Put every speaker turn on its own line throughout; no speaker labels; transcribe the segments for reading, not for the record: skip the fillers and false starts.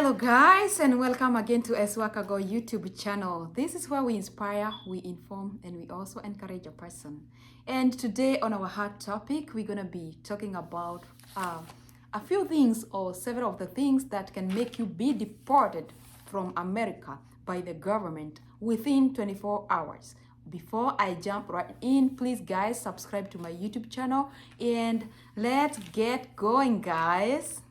Hello guys, and welcome again to Eswakago YouTube channel. This is where we inspire, we inform, and we also encourage a person. And today on our hot topic, we're going to be talking about a few things or several of the things that can make you be deported from America by the government within 24 hours. Before I jump right in, please guys, subscribe to my YouTube channel and let's get going, guys.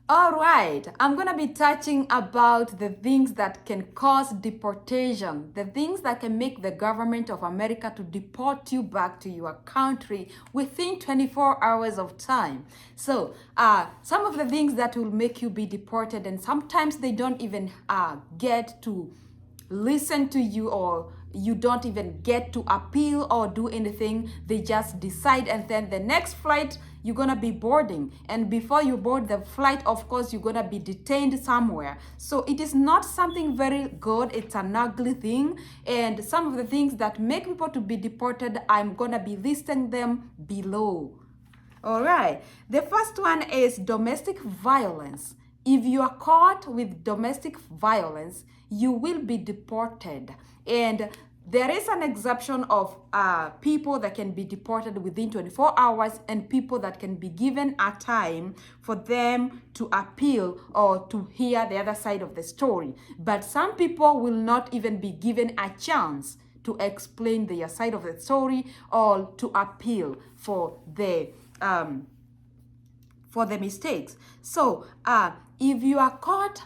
All right, I'm going to be touching about the things that can cause deportation, the things that can make the government of America to deport you back to your country within 24 hours of time. So, some of the things that will make you be deported, and sometimes they don't even get to listen to you, or you don't even get to appeal or do anything. They just decide, and then the next flight you're gonna be boarding, and before you board the flight, of course, you're gonna be detained somewhere. So it is not something very good. It's an ugly thing. And some of the things that make people to be deported, I'm gonna be listing them below. All right, the first one is domestic violence. If you are caught with domestic violence, you will be deported. And there is an exception of people that can be deported within 24 hours and people that can be given a time for them to appeal or to hear the other side of the story. But some people will not even be given a chance to explain their side of the story or to appeal for the mistakes. So if you are caught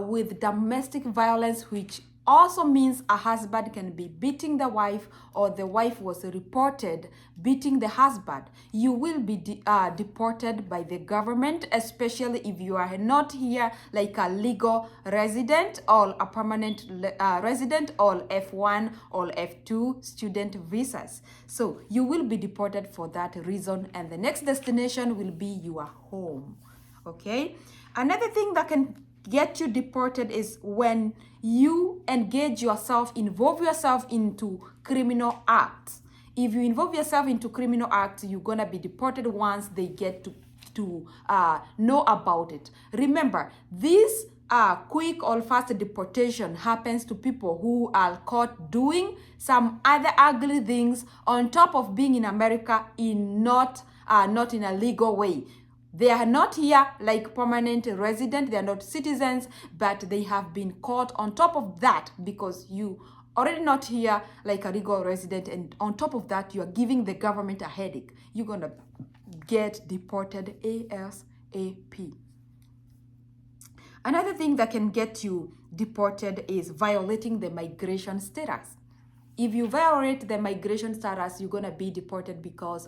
with domestic violence, which also means a husband can be beating the wife, or the wife was reported beating the husband, you will be deported by the government, especially if you are not here like a legal resident or a permanent resident or F1 or F2 student visas. So you will be deported for that reason, and the next destination will be your home. Okay, another thing that can get you deported is when you involve yourself into criminal acts. If you involve yourself into criminal acts, you're gonna be deported once they get to know about it. Remember, this quick or fast deportation happens to people who are caught doing some other ugly things on top of being in America in not in a legal way. They are not here like permanent resident, they are not citizens, but they have been caught on top of that because you already not here like a legal resident, and on top of that, you are giving the government a headache. You're gonna get deported ASAP. Another thing that can get you deported is violating the migration status. If you violate the migration status, you're gonna be deported because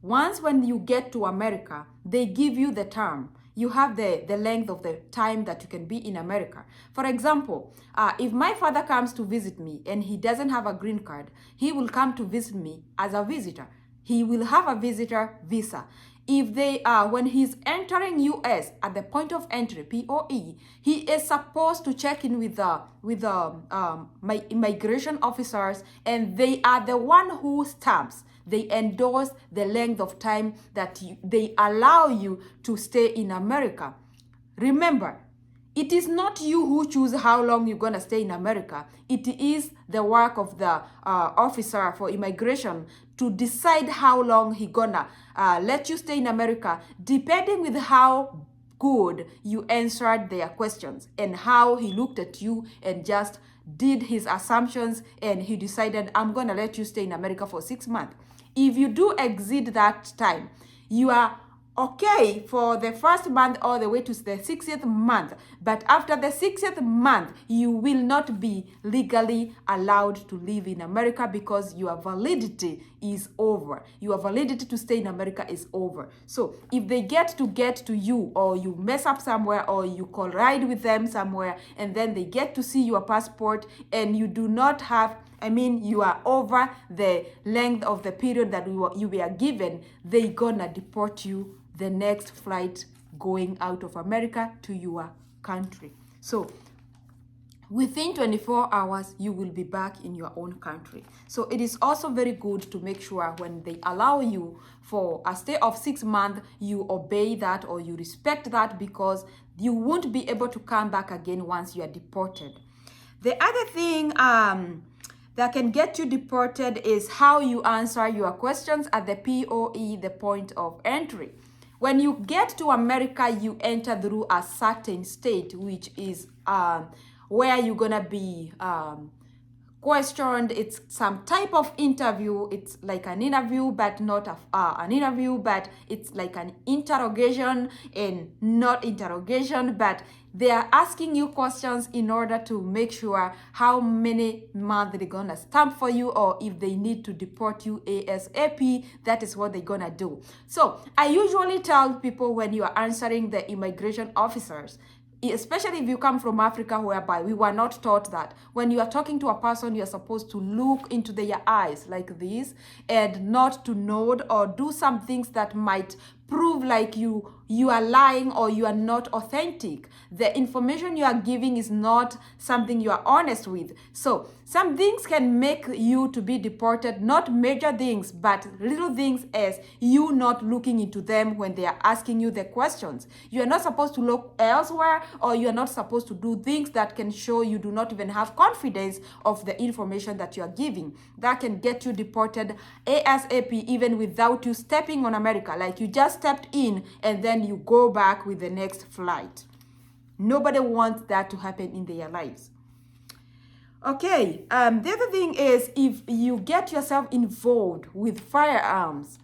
once when you get to America, they give you the term. You have the length of the time that you can be in America. For example, if my father comes to visit me and he doesn't have a green card, he will come to visit me as a visitor. He will have a visitor visa. If they when he's entering US at the point of entry, POE, he is supposed to check in with my immigration officers, and they are the one who stamps. They endorse the length of time that they allow you to stay in America. Remember, it is not you who choose how long you're going to stay in America. It is the work of the officer for immigration to decide how long he's going to let you stay in America, depending with how good you answered their questions and how he looked at you and just did his assumptions, and he decided, I'm going to let you stay in America for 6 months. If you do exceed that time, you are okay for the first month all the way to the 60th month. But after the 60th month, you will not be legally allowed to live in America because your validity is over. Your validity to stay in America is over. So if they get to you, or you mess up somewhere, or you collide with them somewhere, and then they get to see your passport and you do not have, you are over the length of the period that you were given, they gonna deport you the next flight going out of America to your country. So within 24 hours, you will be back in your own country. So it is also very good to make sure when they allow you for a stay of 6 months, you obey that or you respect that, because you won't be able to come back again once you are deported. The other thing that can get you deported is how you answer your questions at the POE, the point of entry. When you get to America, you enter through a certain state, which is where you're gonna be questioned. It's some type of interview. It's like an interview, but not an interview, but it's like an interrogation and not interrogation, but they are asking you questions in order to make sure how many months they're gonna stamp for you, or if they need to deport you ASAP, that is what they're gonna do. So I usually tell people, when you are answering the immigration officers, especially if you come from Africa, whereby we were not taught that when you are talking to a person, you're supposed to look into their eyes like this and not to nod or do some things that might prove like you are lying or you are not authentic. The information you are giving is not something you are honest with. So some things can make you to be deported, not major things, but little things, as you not looking into them when they are asking you the questions. You are not supposed to look elsewhere, or you are not supposed to do things that can show you do not even have confidence of the information that you are giving. That can get you deported ASAP, even without you stepping on America. Like you just stepped in and then you go back with the next flight. Nobody wants that to happen in their lives. Okay, the other thing is, if you get yourself involved with firearms,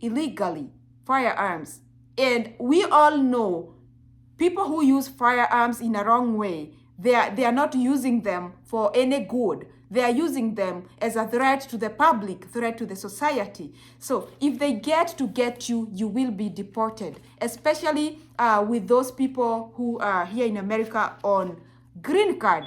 illegally, firearms, and we all know people who use firearms in a wrong way, they are not using them for any good. They are using them as a threat to the public, threat to the society. So if they get you, you will be deported, especially with those people who are here in America on green card.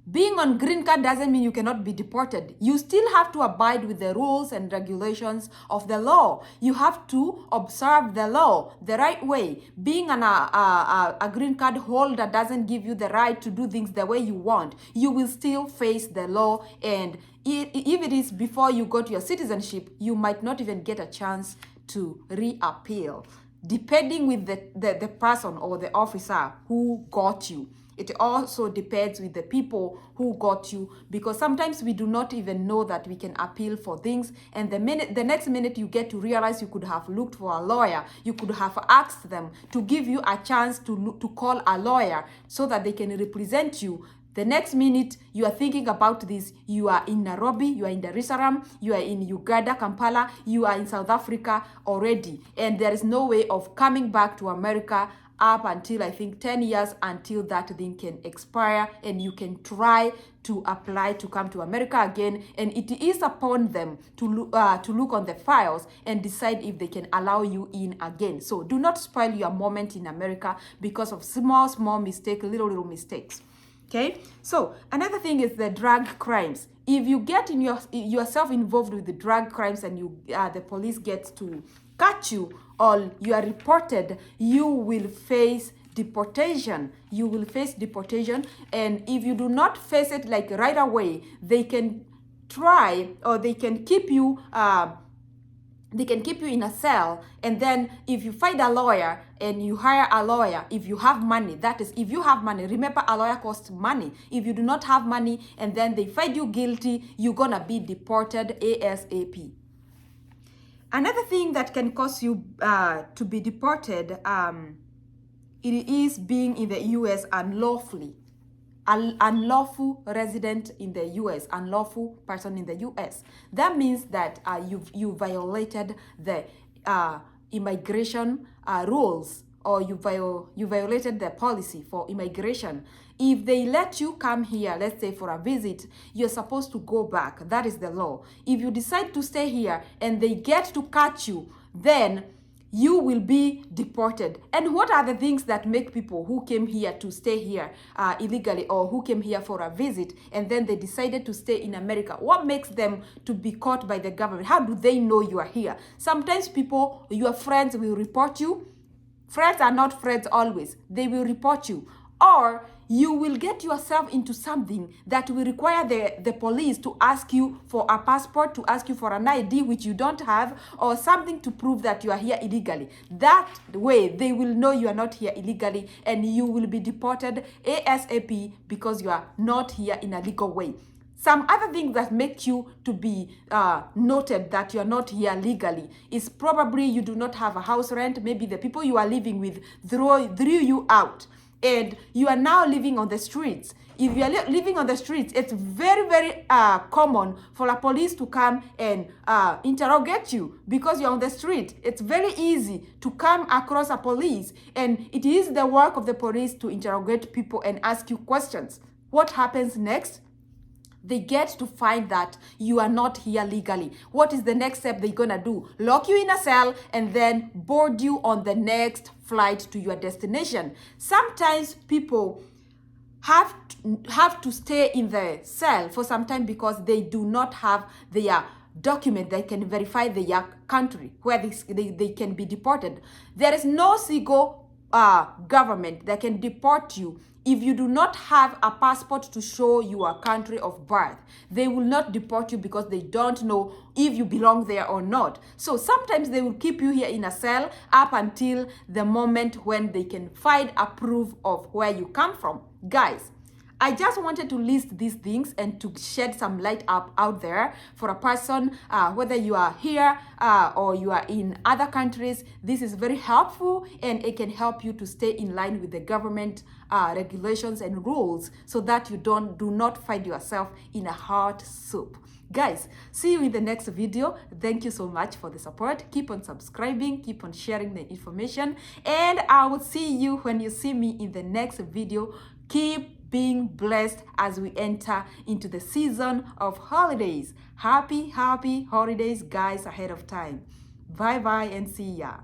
Being on green card doesn't mean you cannot be deported. You still have to abide with the rules and regulations of the law. You have to observe the law the right way. Being a green card holder doesn't give you the right to do things the way you want. You will still face the law, and if it is before you got your citizenship, you might not even get a chance to reappeal, depending with the person or the officer who got you. It also depends with the people who got you, because sometimes we do not even know that we can appeal for things, and the next minute you get to realize you could have looked for a lawyer. You could have asked them to give you a chance to call a lawyer so that they can represent you. The next minute you are thinking about this, you are in Nairobi, you are in Dar es Salaam, you are in Uganda, Kampala, you are in South Africa already, and there is no way of coming back to America up until, I think, 10 years until that thing can expire, and you can try to apply to come to America again, and it is upon them to look on the files and decide if they can allow you in again. So do not spoil your moment in America because of small mistakes, little mistakes. Okay, so another thing is the drug crimes. If you get yourself involved with the drug crimes and the police gets to catch you or you are reported, you will face deportation. You will face deportation, and if you do not face it like right away, they can try, or they can keep you in a cell, and then if you find a lawyer and you hire a lawyer, if you have money, that is, if you have money, remember a lawyer costs money. If you do not have money and then they find you guilty, you're gonna be deported ASAP. Another thing that can cause you to be deported, it is being in the US unlawfully. Unlawful resident in the US, unlawful person in the US. That means that you violated the immigration rules, or you violated the policy for immigration. If they let you come here, let's say for a visit, you're supposed to go back. That is the law. If you decide to stay here and they get to catch you, then you will be deported. And what are the things that make people who came here to stay here illegally, or who came here for a visit and then they decided to stay in America? What makes them to be caught by the government? How do they know you are here? Sometimes people, your friends will report you. Friends are not friends always. They will report you. Or you will get yourself into something that will require the police to ask you for a passport, to ask you for an ID which you don't have, or something to prove that you are here illegally. That way, they will know you are not here illegally, and you will be deported ASAP because you are not here in a legal way. Some other things that make you to be noted that you are not here legally is probably you do not have a house rent. Maybe the people you are living with threw you out, and you are now living on the streets. If you are living on the streets, it's very, very common for a police to come and interrogate you because you're on the street. It's very easy to come across a police, and it is the work of the police to interrogate people and ask you questions. What happens next? They get to find that you are not here legally. What is the next step they're gonna do? Lock you in a cell and then board you on the next flight to your destination. Sometimes people have to stay in the cell for some time because they do not have their document that can verify their country where they can be deported. There is no single government that can deport you if you do not have a passport to show your country of birth. They will not deport you because they don't know if you belong there or not. So sometimes they will keep you here in a cell up until the moment when they can find a proof of where you come from. Guys, I just wanted to list these things and to shed some light up out there for a person, whether you are here or you are in other countries. This is very helpful, and it can help you to stay in line with the government regulations and rules so that you do not find yourself in a hot soup. Guys, see you in the next video. Thank you so much for the support. Keep on subscribing, keep on sharing the information, and I will see you when you see me in the next video. Keep being blessed as we enter into the season of holidays. Happy holidays, guys, ahead of time. Bye bye and see ya.